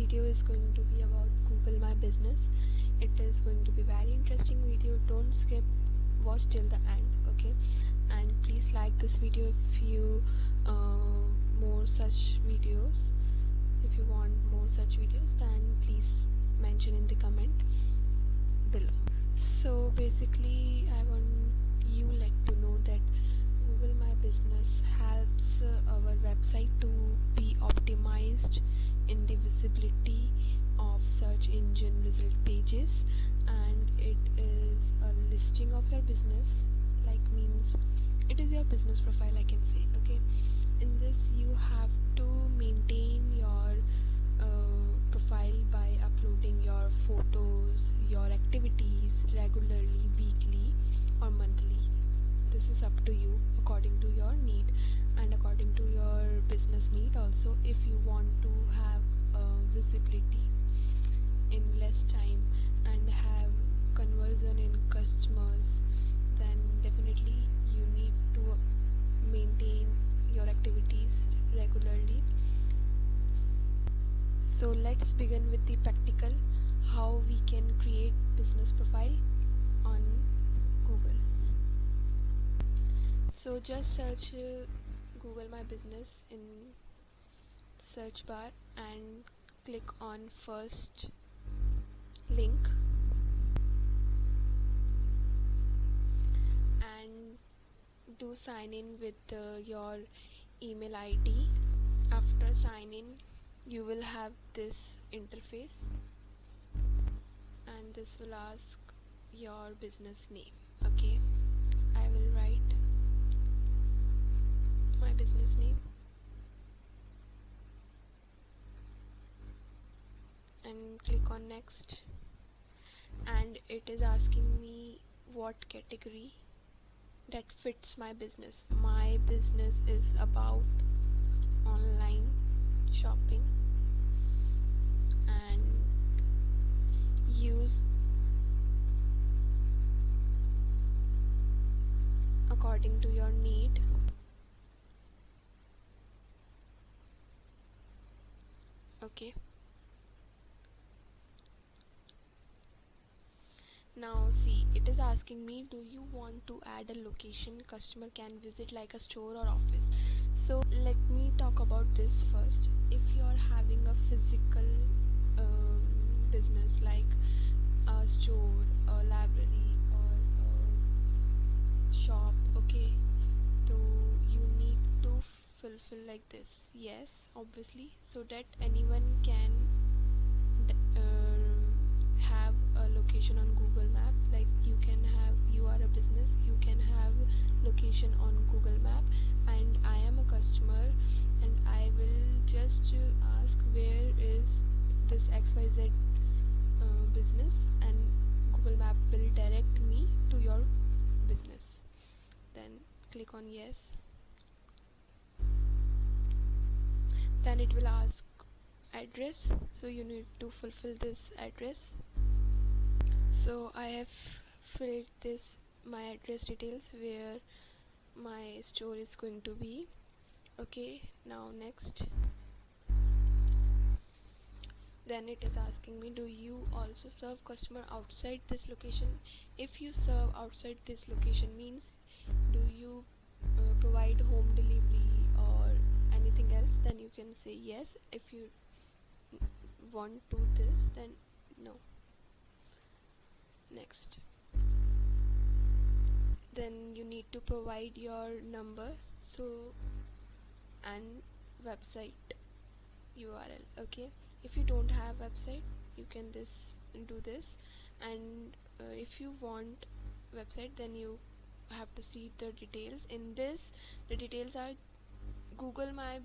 video is going to be about Google My Business. It is going to be very interesting video. Don't skip, watch till the end, okay? And please like this video if you more such videos. If you want more such videos, then please mention in the comment below. So basically I want you let to know that Google My Business helps our website to be optimized in the visibility of search engine result pages, and it is a listing of your business, like means it is your business profile, I can say, okay? In this you have to maintain your profile by uploading your photos, your activities regularly, weekly or monthly. This is up to you according to your need and according to your business need also. If you want to have visibility in less time and have conversion in customers, then definitely you need to maintain your activities regularly. So let's begin with the practical, how we can create business profile on Google. So just search Google My Business in search bar and click on first link and do sign in with your email ID. After sign in, you will have this interface and this will ask your business name, okay? I will write my business name and click on next, and it is asking me what category that fits my business. My business is about online shopping and use according to your need. Okay, now see, it is asking me, do you want to add a location customer can visit, like a store or office? So let me talk about this first. If you are having a physical business like a store, a library or a shop, okay, so you need to fulfill like this, yes, obviously, so that anyone can have a location on Google Map. Like you can have, you are a business, you can have location on Google Map, and I am a customer and I will just ask where is this XYZ business, and Google Map will direct me to your business. Then click on yes. Then it will ask address, so you need to fulfill this address. So I have filled this, my address details, where my store is going to be. Okay, now next. Then it is asking me, do you also serve customer outside this location? If you serve outside this location means, do you provide home delivery or anything else? Then you can say yes. If you want to this, then no. Next. Then you need to provide your number, so, and website URL, okay? If you don't have website, you can do this, and if you want website, then you have to see the details. In this, the details are Google My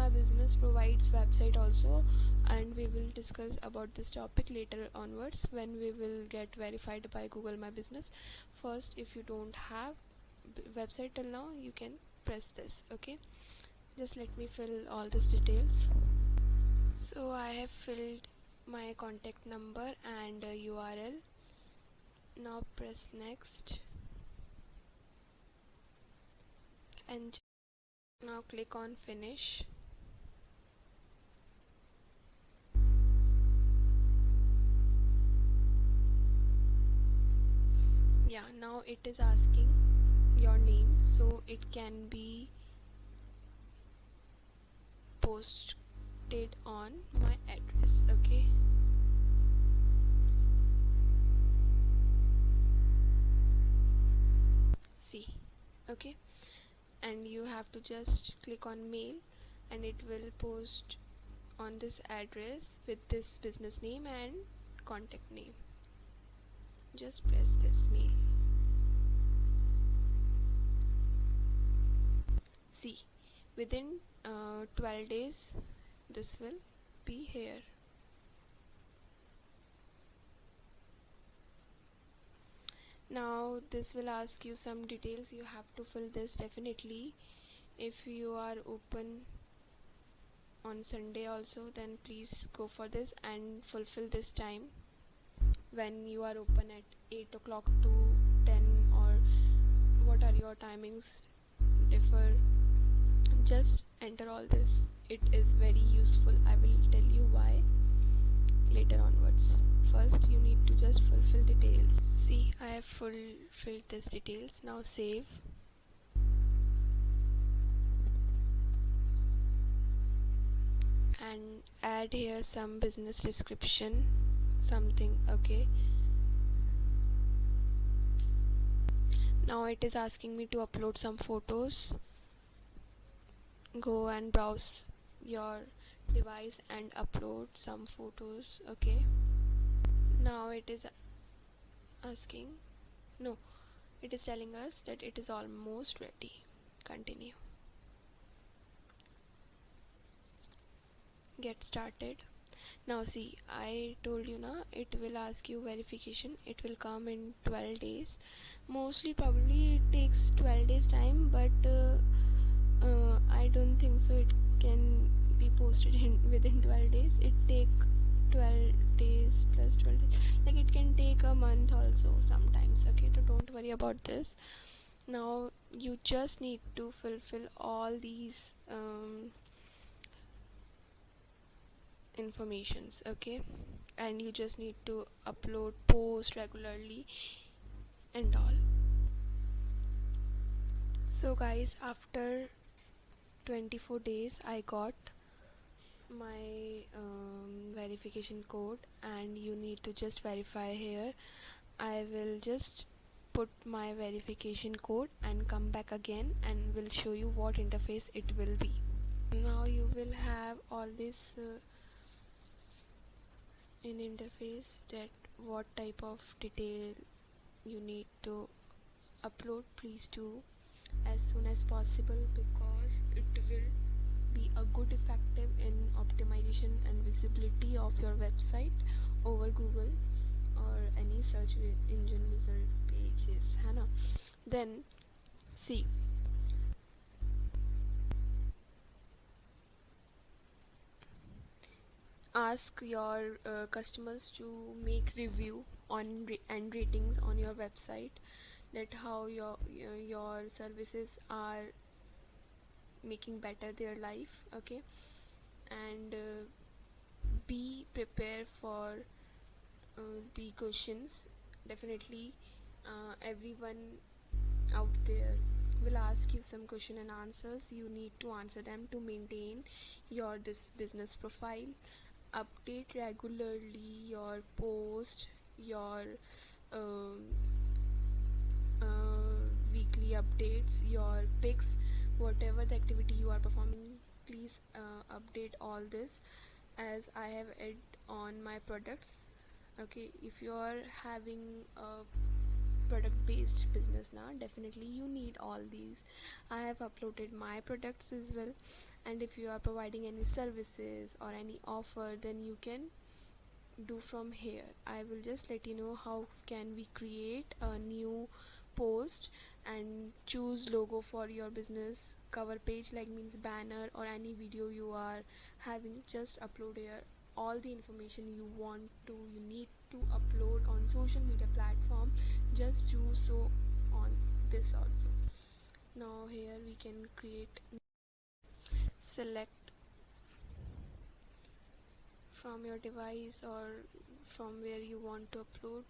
Business provides website also, and we will discuss about this topic later onwards when we will get verified by Google My Business. First, if you don't have website till now, you can press this, okay? Just let me fill all these details. So I have filled my contact number and URL. Now press next and now click on finish. it is asking your name, so it can be posted on my address. Okay, see. Okay, and you have to just click on mail, and it will post on this address with this business name and contact name. Just press this mail. See, within 12 days this will be here. Now this will ask you some details. You have to fill this definitely. If you are open on Sunday also, then please go for this and fulfill this time. When you are open at 8 o'clock to 10, or what are your timings differ, just enter all this. It is very useful. I will tell you why later onwards. First you need to just fulfill details. See, I have fulfilled these details. Now save. And add here some business description, something. Okay, now it is asking me to upload some photos. Go and browse your device and upload some photos. Okay, now it is asking, no, it is telling us that it is almost ready. Continue. Get started. Now see, I told you na, it will ask you verification. It will come in 12 days. Mostly probably it takes 12 days time, but I don't think so it can be posted within 12 days. It take 12 days plus 12 days. Like it can take a month also sometimes. Okay, so don't worry about this. Now you just need to fulfill all these informations. Okay, and you just need to upload, post regularly and all. So guys, after 24 days I got my verification code, and you need to just verify here. I will just put my verification code and come back again and will show you what interface it will be. Now you will have all this in interface, that what type of detail you need to upload. Please do as soon as possible, because it will be a good effective in optimization and visibility of your website over Google or any search engine result pages, है ना? Then see, ask your customers to make review on and ratings on your website, that how your services are making better their life. Okay, and be prepared for the questions. Definitely everyone out there will ask you some question and answers. You need to answer them to maintain your this business profile. Update regularly your post, your um, weekly updates, your pics, whatever the activity you are performing. Please update all this, as I have added on my products. Okay, if you are having a product based business now, definitely you need all these. I have uploaded my products as well, and if you are providing any services or any offer, then you can do from here. I will just let you know how can we create a new post and choose logo for your business cover page, like means banner or any video you are having. Just upload here all the information you want to, you need to upload on social media platform. Just do so on this also. Now here we can create, select from your device or from where you want to upload.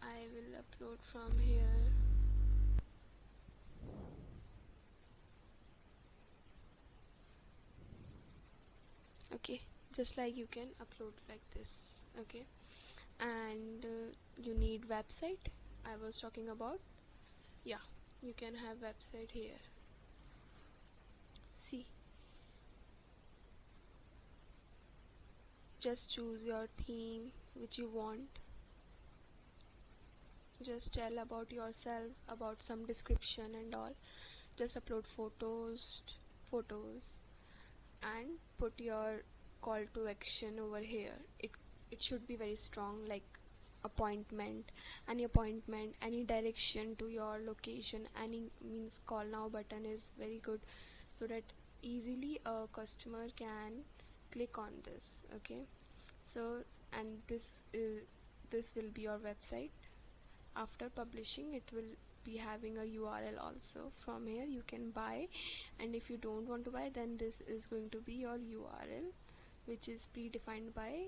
I will upload from here. Okay, just like you can upload like this. Okay, and you need website I was talking about. Yeah, you can have website here. See, just choose your theme which you want. Just tell about yourself, about some description and all. Just upload photos and put your call to action over here. It should be very strong, like appointment, any direction to your location, any means call now button is very good, so that easily a customer can click on this. Okay, so and this will be your website. After publishing, it will be having a URL also. From here you can buy, and if you don't want to buy, then this is going to be your URL, which is predefined by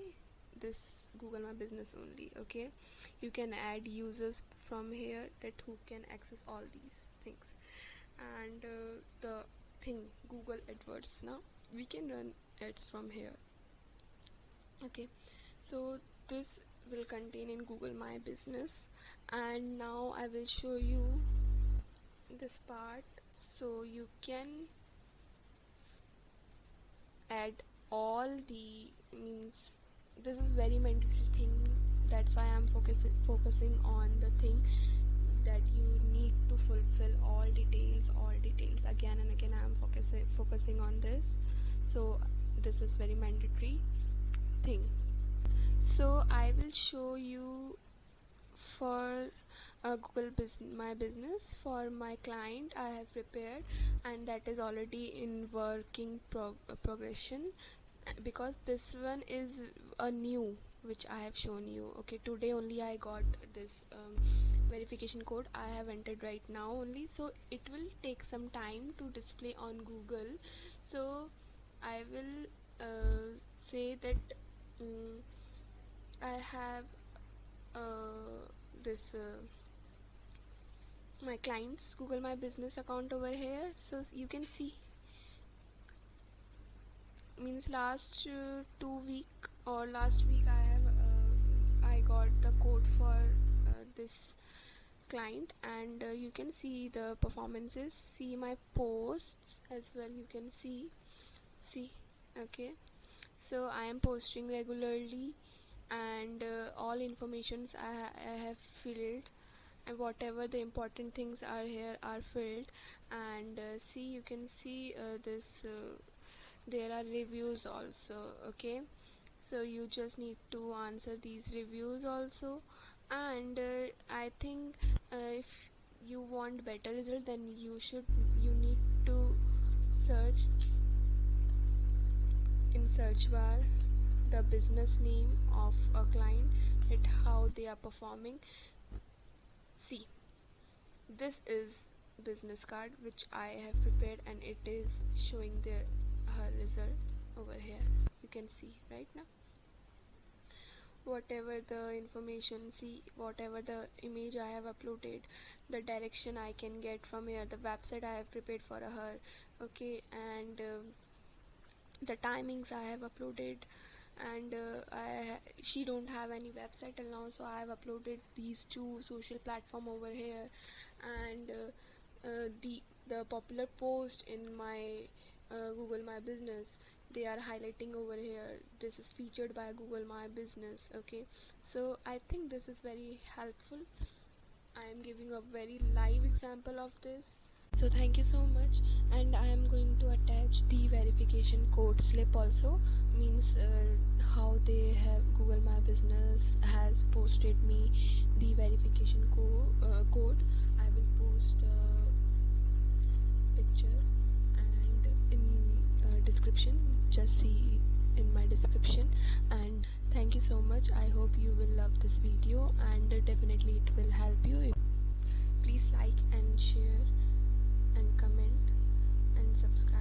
this Google My Business only. Okay, you can add users from here that who can access all these things. And the thing, Google AdWords, now we can run ads from here. Okay, so this will contain in Google My Business. And now I will show you this part, so you can add all the means. This is very mandatory thing, that's why I'm focusing on the thing that you need to fulfill all details again and again. I'm focusing on this, so this is very mandatory thing. So I will show you for Google My Business for my client I have prepared, and that is already in working progression, because this one is a new which I have shown you. Okay, today only I got this verification code I have entered right now only, so it will take some time to display on Google. So I will say that I have this my client's Google My Business account over here. So you can see, means last 2 week or last week I got the code for this client, and you can see the performances, see my posts as well, you can see. Okay, so I am posting regularly, and all informations I have filled, and whatever the important things are here are filled. And see, you can see this there are reviews also. Okay, so you just need to answer these reviews also. And I think if you want better result, then you need to search in search bar the business name of a client, and how they are performing. See, this is business card which I have prepared, and it is showing her result over here. You can see right now whatever the information, see whatever the image I have uploaded, the direction I can get from here, the website I have prepared for her. Okay, and the timings I have uploaded. And she don't have any website till now, so I have uploaded these two social platform over here. And the popular post in my Google My Business, they are highlighting over here. This is featured by Google My Business. Okay, so I think this is very helpful. I am giving a very live example of this. So thank you so much, and I am going to attach the verification code slip also, means how they have Google My Business has posted me the verification code. I will post picture, and in description, just see in my description. And thank you so much. I hope you will love this video, and definitely it will help you. Please like and share and comment and subscribe.